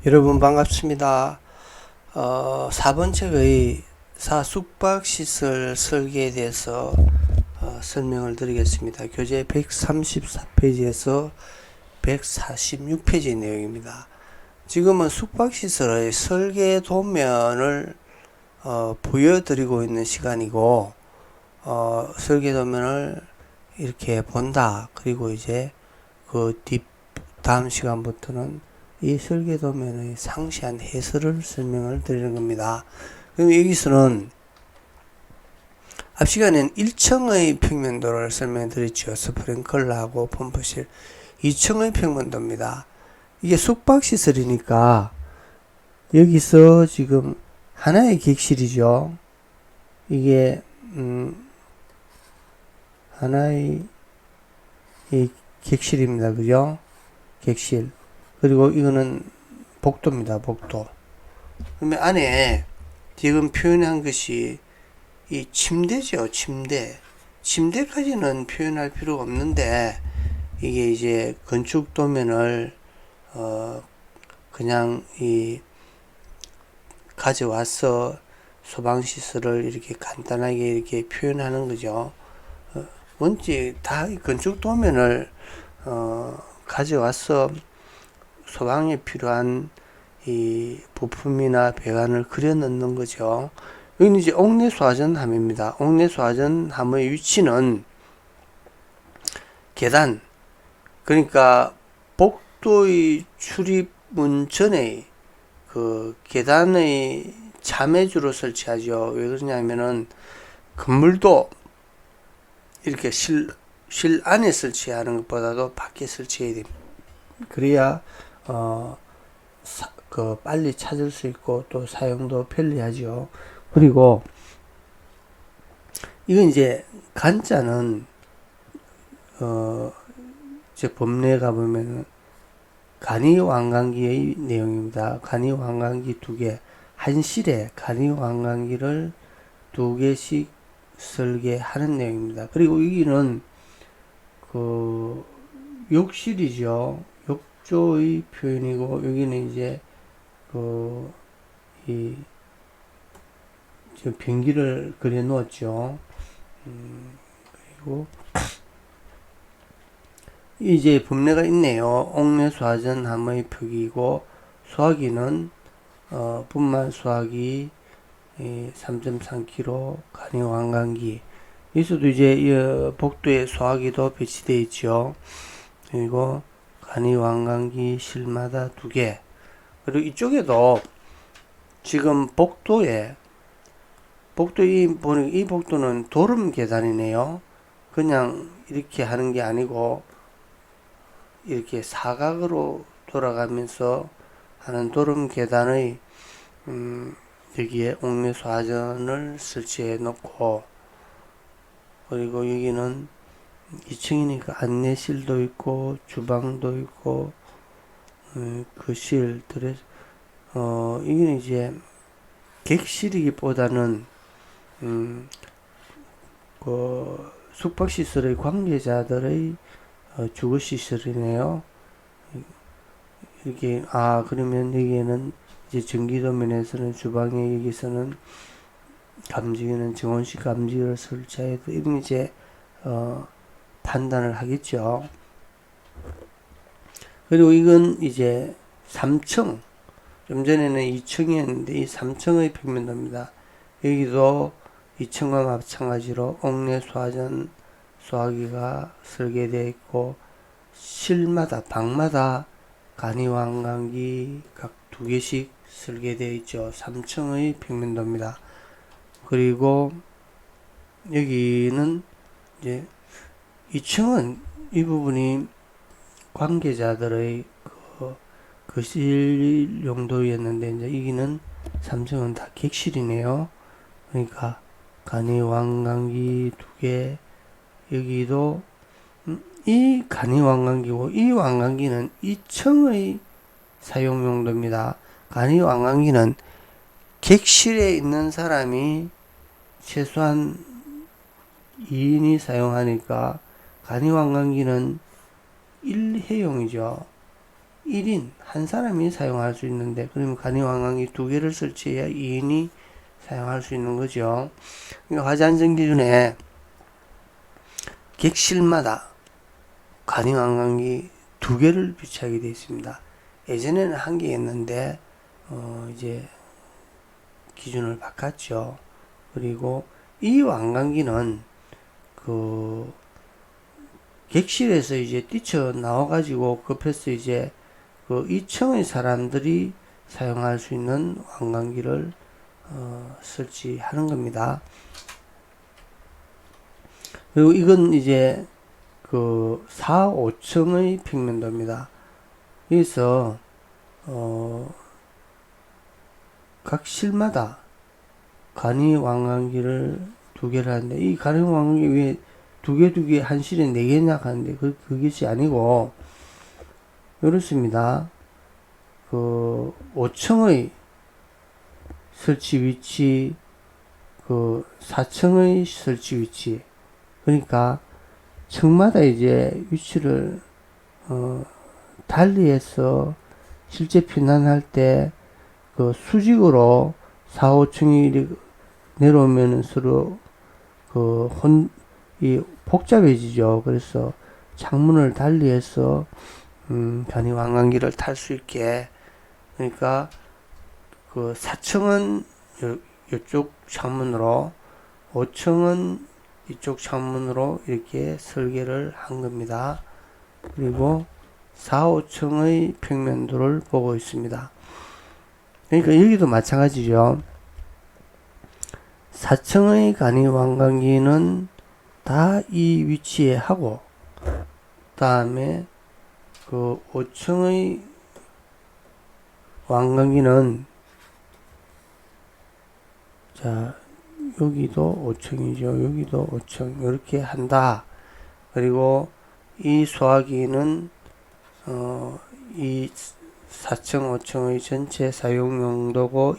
여러분 반갑습니다. 4번 책의 숙박시설 설계에 대해서 설명을 드리겠습니다. 교재 134페이지에서 146페이지 내용입니다. 지금은 숙박시설의 설계 도면을 보여드리고 있는 시간이고, 설계 도면을 이렇게 본다. 그리고 이제 다음 시간부터는 이 설계도면의 상세한 해설을 설명을 드리는 겁니다. 그럼 여기서는 앞 시간에는 1층의 평면도를 설명해 드렸죠. 스프링클러하고 펌프실 2층의 평면도입니다. 이게 숙박시설이니까 여기서 지금 하나의 객실이죠. 이게 하나의 객실입니다. 그죠? 객실. 그리고 이거는 복도입니다. 복도. 그러면 안에 지금 표현한 것이 이 침대죠. 침대까지는 표현할 필요가 없는데, 이게 이제 건축 도면을 그냥 가져와서 소방시설을 이렇게 간단하게 이렇게 표현하는 거죠. 뭔지 다 건축 도면을 가져와서 소방에 필요한 이 부품이나 배관을 그려 넣는 거죠. 여기는 이제 옥내소화전함입니다. 옥내소화전함의 위치는 계단, 그러니까 복도의 출입문 전에 그 계단의 자매주로 설치하죠. 왜 그러냐면은 건물도 이렇게 실 안에 설치하는 것보다도 밖에 설치해야 됩니다. 그래야 빨리 찾을 수 있고 또 사용도 편리하죠. 그리고 이건 이제 간자는 이제 법례에 가보면 간이완강기의 내용입니다. 간이완강기 2개, 한 실에 간이완강기를 2개씩 설계하는 내용입니다. 그리고 여기는 욕실이죠. 욕조의 표현이고, 여기는 이제 지금 변기를 그려 놓았죠. 그리고 이제 법례가 있네요. 옥내소화전함의 표기고, 소화기는 분말 소화기 3.3kg, 간이완강기. 여기서도 이제 복도에 소화기도 배치되어 있죠. 그리고 간이완강기 실마다 2개. 그리고 이쪽에도 지금 복도에 보니 이 복도는 도름 계단이네요. 그냥 이렇게 하는 게 아니고 이렇게 사각으로 돌아가면서 하는 도름 계단의 여기에 옥내소화전을 설치해 놓고, 그리고 여기는 2층이니까 안내실도 있고 주방도 있고 거실들에 이게 이제 객실이기보다는 숙박시설의 관계자들의 주거시설이네요. 이렇게 그러면 여기에는 이제 전기도면에서는 주방에 여기서는 감지기는 정원식 감지기를 설치해도 이런 이제 판단을 하겠죠. 그리고 이건 이제 3층, 좀 전에는 2층이었는데 이 3층의 평면도입니다. 여기도 2층과 마찬가지로 옥내소화전 소화기가 설계되어 있고, 실마다 방마다 간이완강기 각 2개씩 설계되어 있죠. 3층의 평면도입니다. 그리고 여기는 이제 2층은 이 부분이 관계자들의 거실 용도였는데, 이제 여기는 3층은 다 객실이네요. 그러니까 간이완강기 2개, 여기도 이 간이완강기고, 이 완강기는 2층의 사용 용도입니다. 간이완강기는 객실에 있는 사람이 최소한 2인이 사용하니까 간이완강기는 1회용이죠. 1인 한 사람이 사용할 수 있는데, 그러면 간이완강기 2개를 설치해야 2인이 사용할 수 있는 거죠. 그러니까 화재안전 기준에 객실마다 간이완강기 2개를 비치하게 되어 있습니다. 예전에는 1개였는데 이제 기준을 바꿨죠. 그리고 이 완강기는 그 객실에서 이제 뛰쳐 나와가지고 급해서 이제 그 2층의 사람들이 사용할 수 있는 완강기를 설치하는 겁니다. 그리고 이건 이제 그 4, 5층의 평면도입니다. 여기서 각 실마다 간이완강기를 2개를 하는데, 이 간이완강기 왜 2개 한 실에 4개냐 하는데 그것이 아니고 이렇습니다. 그 5층의 설치 위치, 그 4층의 설치 위치, 그러니까 층마다 이제 위치를 달리해서 실제 피난할 때 그 수직으로 4, 5층이 내려오면 서로 이 복잡해지죠. 그래서 창문을 달리해서 간이완강기를 탈 수 있게, 그러니까 그 4층은 이쪽 창문으로, 5층은 이쪽 창문으로 이렇게 설계를 한 겁니다. 그리고 4, 5층의 평면도를 보고 있습니다. 그러니까 여기도 마찬가지죠. 4층의 간이완강기는 다 이 위치에 하고, 다음에 그 5층의 완강기는, 자, 여기도 5층이죠. 여기도 5층. 이렇게 한다. 그리고 이 소화기는, 이 4층, 5층의 전체 사용 용도고,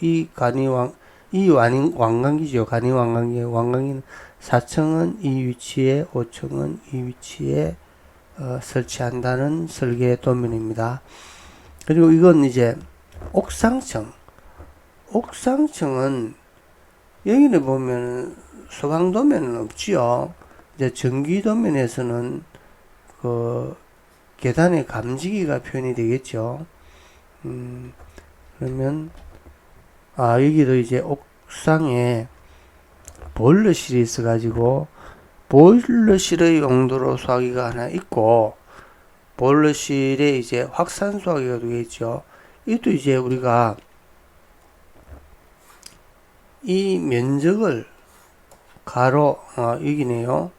완강기죠. 완강기는 4층은 이 위치에, 5층은 이 위치에 설치한다는 설계 도면입니다. 그리고 이건 이제 옥상층은, 여기를 보면 소방 도면은 없지요. 이제 전기 도면에서는 그 계단의 감지기가 표현이 되겠죠. 그러면 여기도 이제 옥상에 보일러실이 있어가지고 보일러실의 용도로 소화기가 하나 있고, 보일러실에 이제 확산 소화기가 되겠죠. 이것도 이제 우리가 이 면적을 가로, 여기네요.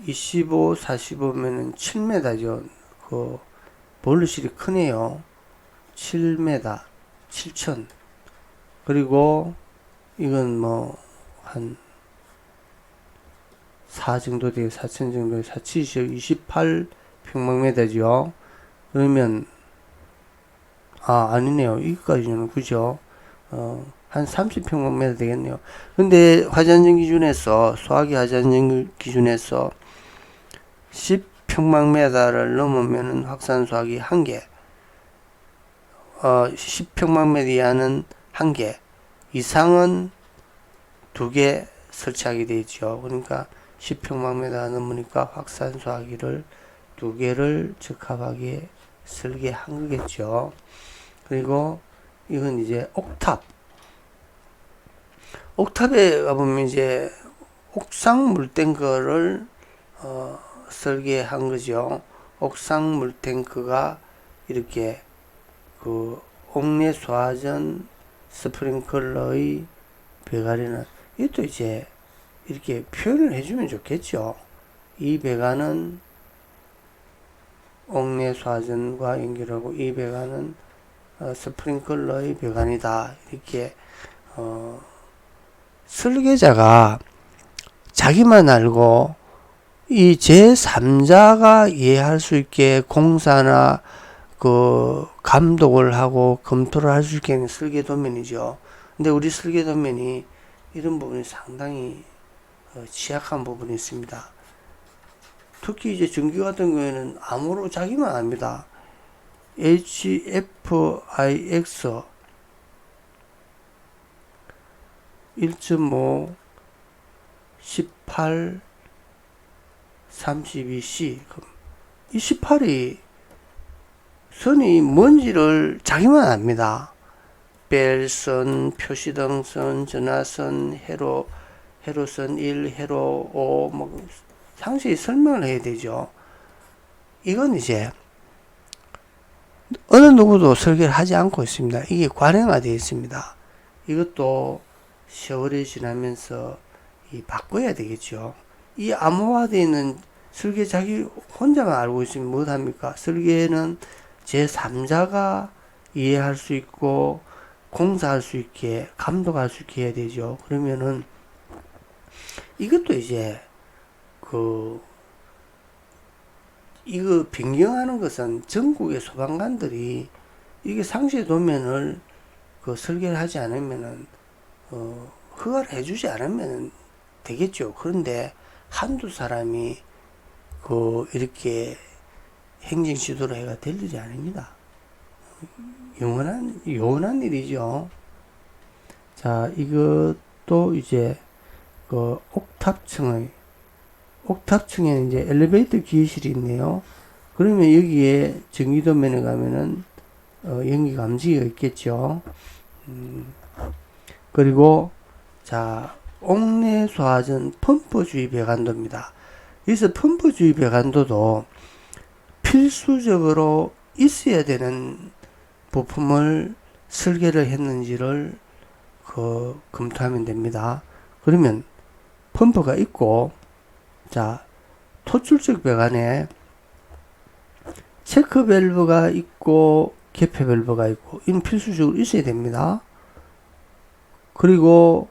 25, 45면은 7m죠. 그 보일러실이 크네요. 7m, 7천. 그리고 이건 뭐 한 4 정도 돼요. 4천 정도, 470, 28평방미터죠. 그러면 아니네요. 여기까지는 그죠. 한 30평방미터 되겠네요. 근데 화재안전 기준에서, 소화기 화재안전 기준에서 10평방미터를 넘으면은 확산 소화기 1개, 10평방미터 이하는 1개, 이상은 2개 설치하게 되죠. 그러니까 10평방미터 넘으니까 확산 소화기를 2개를 적합하게 설계한 거겠죠. 그리고 이건 이제 옥탑에 가보면 이제 옥상 물탱크를 설계한 거죠. 옥상 물탱크가 이렇게 그 옥내 소화전 스프링클러의 배관에는, 이것도 이제 이렇게 표현을 해주면 좋겠죠. 이 배관은 옥내 소화전과 연결하고, 이 배관은 스프링클러의 배관이다. 이렇게 설계자가 자기만 알고 이 제3자가 이해할 수 있게 공사나 그 감독을 하고 검토를 할 수 있게 하는 설계 도면이죠. 근데 우리 설계 도면이 이런 부분이 상당히 취약한 부분이 있습니다. 특히 이제 전기 같은 경우에는 암호로 자기만 압니다. HFIX 1.5 18 32C. 이 18이 선이 뭔지를 자기만 압니다. 벨선, 표시등선, 전화선, 회로선 1, 회로 5, 뭐 상세히 설명을 해야 되죠. 이건 이제 어느 누구도 설계를 하지 않고 있습니다. 이게 관행화되어 있습니다. 이것도 세월이 지나면서 바꿔야 되겠죠. 이 암호화되어 있는 설계 자기 혼자만 알고 있으면 못합니까? 설계는 제3자가 이해할 수 있고 공사할 수 있게 감독할 수 있게 해야 되죠. 그러면은 이것도 이제 이거 변경하는 것은 전국의 소방관들이 이게 상세 도면을 설계를 하지 않으면은 허가를 해주지 않으면 되겠죠. 그런데 한두 사람이 이렇게 행정 지도를 해가 될 일이 아닙니다. 영원한 일이죠. 자, 이것도 이제 옥탑층에는 이제 엘리베이터 기계실이 있네요. 그러면 여기에 전기도면에 가면은 연기 감지기가 있겠죠. 그리고 자, 옥내 소화전 펌프주의 배관도입니다. 여기서 펌프주의 배관도도 필수적으로 있어야 되는 부품을 설계를 했는지를 검토하면 됩니다. 그러면 펌프가 있고, 자, 토출적 배관에 체크 밸브가 있고 개폐 밸브가 있고, 이는 필수적으로 있어야 됩니다. 그리고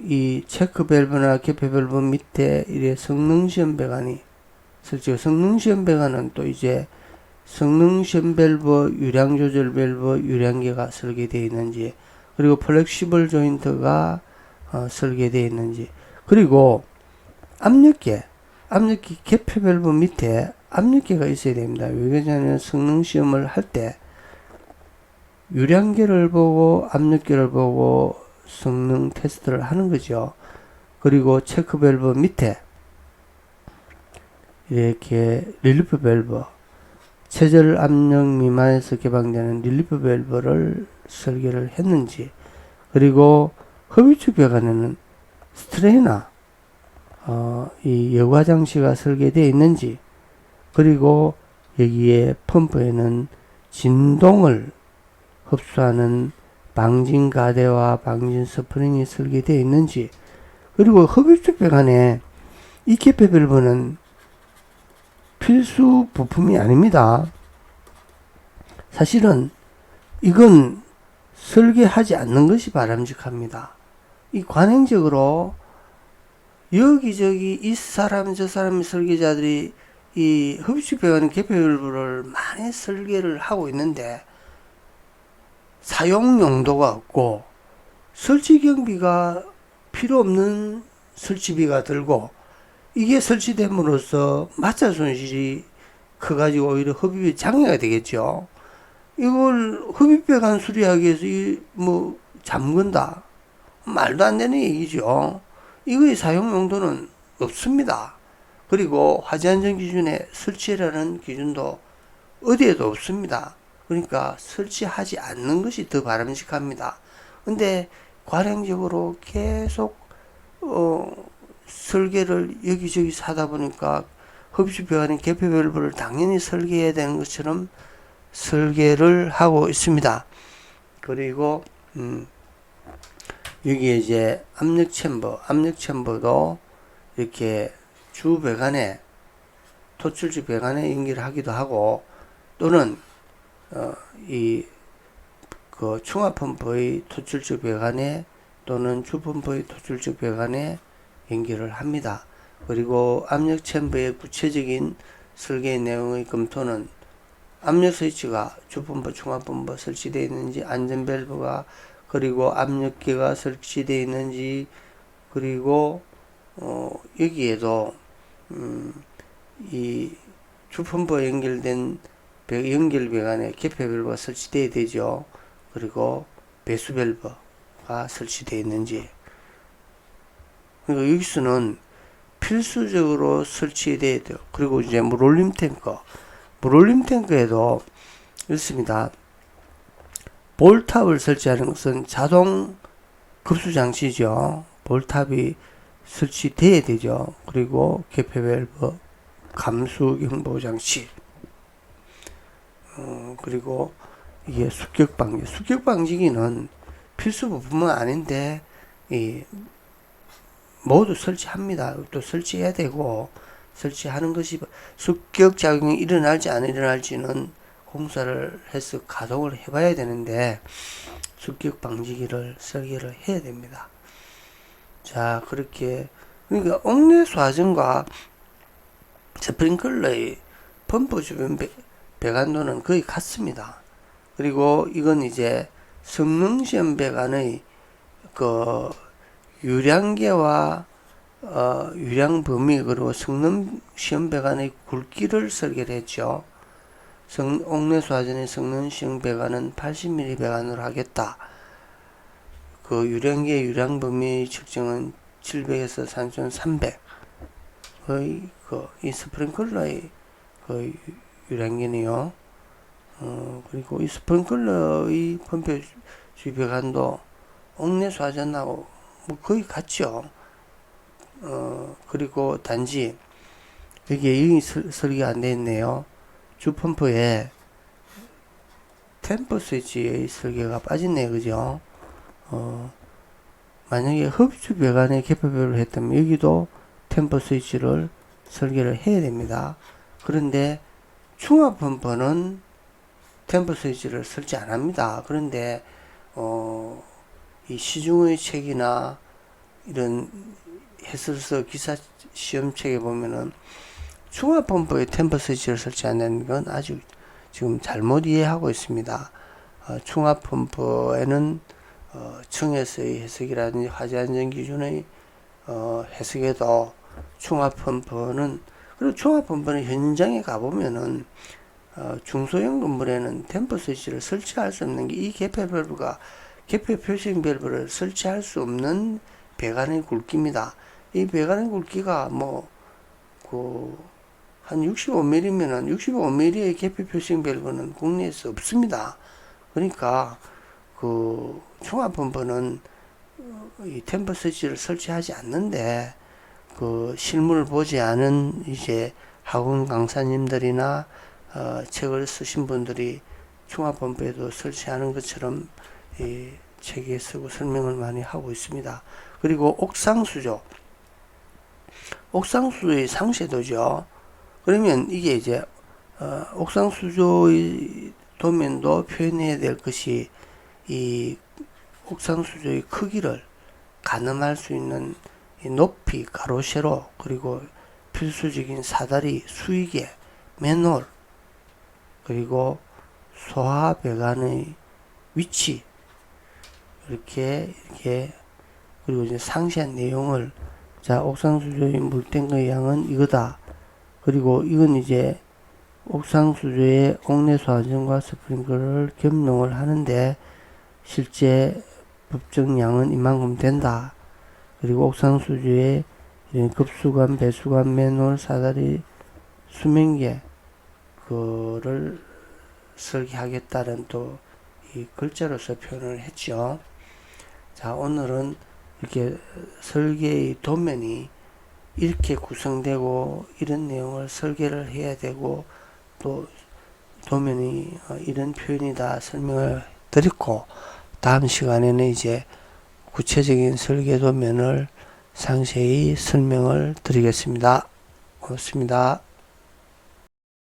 이 체크 밸브나 개폐 밸브 밑에 이래 성능시험 배관이 설치가, 성능시험 배관은 또 이제 성능시험 밸브, 유량 조절 밸브, 유량계가 설계되어 있는지, 그리고 플렉시블 조인트가 설계되어 있는지, 그리고 압력계 개폐 밸브 밑에 압력계가 있어야 됩니다. 왜 그러냐면 성능시험을 할 때 유량계를 보고 압력계를 보고 성능 테스트를 하는 거죠. 그리고 체크 밸브 밑에 이렇게 릴리프 밸브, 최저 압력 미만에서 개방되는 릴리프 밸브를 설계를 했는지, 그리고 허브축 배관에는 스트레이너 이 여과 장치가 설계되어 있는지, 그리고 여기에 펌프에는 진동을 흡수하는 방진 가대와 방진 스프링이 설계되어 있는지, 그리고 흡입축 배관에 이 개폐 밸브는 필수 부품이 아닙니다. 사실은 이건 설계하지 않는 것이 바람직합니다. 이 관행적으로 여기저기 이 사람 저 사람 설계자들이 이 흡입축 배관 개폐 밸브를 많이 설계를 하고 있는데 사용 용도가 없고 설치 경비가 필요 없는 설치비가 들고, 이게 설치됨으로써 마찰 손실이 커가지고 오히려 흡입이 장애가 되겠죠. 이걸 흡입 배관 수리하기 위해서 잠근다, 말도 안 되는 얘기죠. 이거의 사용 용도는 없습니다. 그리고 화재안전 기준에 설치라는 기준도 어디에도 없습니다. 그러니까 설치하지 않는 것이 더 바람직합니다. 근데 관행적으로 계속 설계를 여기저기 사다 보니까 흡입 배관의 개폐 밸브를 당연히 설계해야 되는 것처럼 설계를 하고 있습니다. 그리고 여기에 이제 압력 챔버도 이렇게 주 배관에 토출주 배관에 연기를 하기도 하고, 또는 충화 펌프의 토출주 배관에 또는 주 펌프의 토출주 배관에 연결을 합니다. 그리고 압력 챔버의 구체적인 설계 내용의 검토는 압력 스위치가 주펌프, 충화펌프 설치되어 있는지, 안전 밸브가, 그리고 압력계가 설치되어 있는지, 그리고 여기에도 이 주펌프와 연결된 연결 배관에 개폐 밸브가 설치되어야 되죠. 그리고 배수 밸브가 설치되어 있는지. 그러니까 여기서는 필수적으로 설치되어야 돼요. 그리고 이제 물올림 탱크에도 있습니다. 볼탑을 설치하는 것은 자동 급수 장치죠. 볼탑이 설치돼야 되죠. 그리고 개폐 밸브, 감수 경보 장치, 그리고 이게 습격 방지기는 필수 부품은 아닌데 모두 설치합니다. 또 설치해야 되고, 설치하는 것이 습격 작용이 일어날지 안 일어날지는 공사를 해서 가동을 해봐야 되는데, 습격 방지기를 설계를 해야 됩니다. 자, 그러니까 옥내 수하전과 스프링클러의 펌프 주변 배관도는 거의 같습니다. 그리고 이건 이제 성능시험 배관의 유량계와 유량 범위, 그리고 성능시험 배관의 굵기를 설계를 했죠. 옥내 수하전의 성능시험 배관은 80mm 배관으로 하겠다. 그 유량계 유량 범위 측정은 700에서 3300. 이 스프링클러의 유량계네요. 그리고 이 스프링클러의 펌프 주위 배관도 옥내 수하전하고 거의 같죠. 그리고 단지 여기 설계가 안 되어 있네요. 주펌프에 템퍼 스위치의 설계가 빠졌네요. 그죠? 만약에 흡수 배관에 개폐별로 했다면 여기도 템퍼 스위치를 설계를 해야 됩니다. 그런데 중화 펌프는 템퍼 스위치를 설치 안 합니다. 그런데 이 시중의 책이나 이런 해설서 기사 시험책에 보면은 중화 펌프에 템퍼 스위치를 설치한다는 건 아주 지금 잘못 이해하고 있습니다. 중화 펌프에는 청에서의 해석이라든지 화재 안전 기준의 해석에도 중화 펌프는, 그리고 중화 펌프는 현장에 가보면은 중소형 건물에는 템퍼 스위치를 설치할 수 없는 게 이 개폐 표식 밸브를 설치할 수 없는 배관의 굵기입니다. 이 배관의 굵기가 한 65mm면은 65mm의 개폐 표식 밸브는 국내에서 없습니다. 그러니까 중화 펌프는 이 템퍼 스위치를 설치하지 않는데, 실물을 보지 않은 이제 학원 강사님들이나 책을 쓰신 분들이 중화 펌프에도 설치하는 것처럼 이 책에 쓰고 설명을 많이 하고 있습니다. 그리고 옥상수조의 상쇄도죠. 그러면 이게 이제 옥상수조의 도면도 표현해야 될 것이 이 옥상수조의 크기를 가늠할 수 있는 이 높이, 가로, 세로, 그리고 필수적인 사다리, 수위계, 맨홀, 그리고 소하 배관의 위치, 이렇게 그리고 이제 상세한 내용을, 자, 옥상수조의 물탱크의 양은 이거다. 그리고 이건 이제 옥상수조의 옥내 수하전과 스프링클러를 겸용을 하는데 실제 법정량은 이만큼 된다. 그리고 옥상수조의 급수관, 배수관, 맨홀, 사다리, 수명계, 그를 설계하겠다는 또 이 글자로서 표현을 했죠. 자, 오늘은 이렇게 설계의 도면이 이렇게 구성되고 이런 내용을 설계를 해야 되고 또 도면이 이런 표현이다 설명을 드렸고, 다음 시간에는 이제 구체적인 설계 도면을 상세히 설명을 드리겠습니다. 고맙습니다.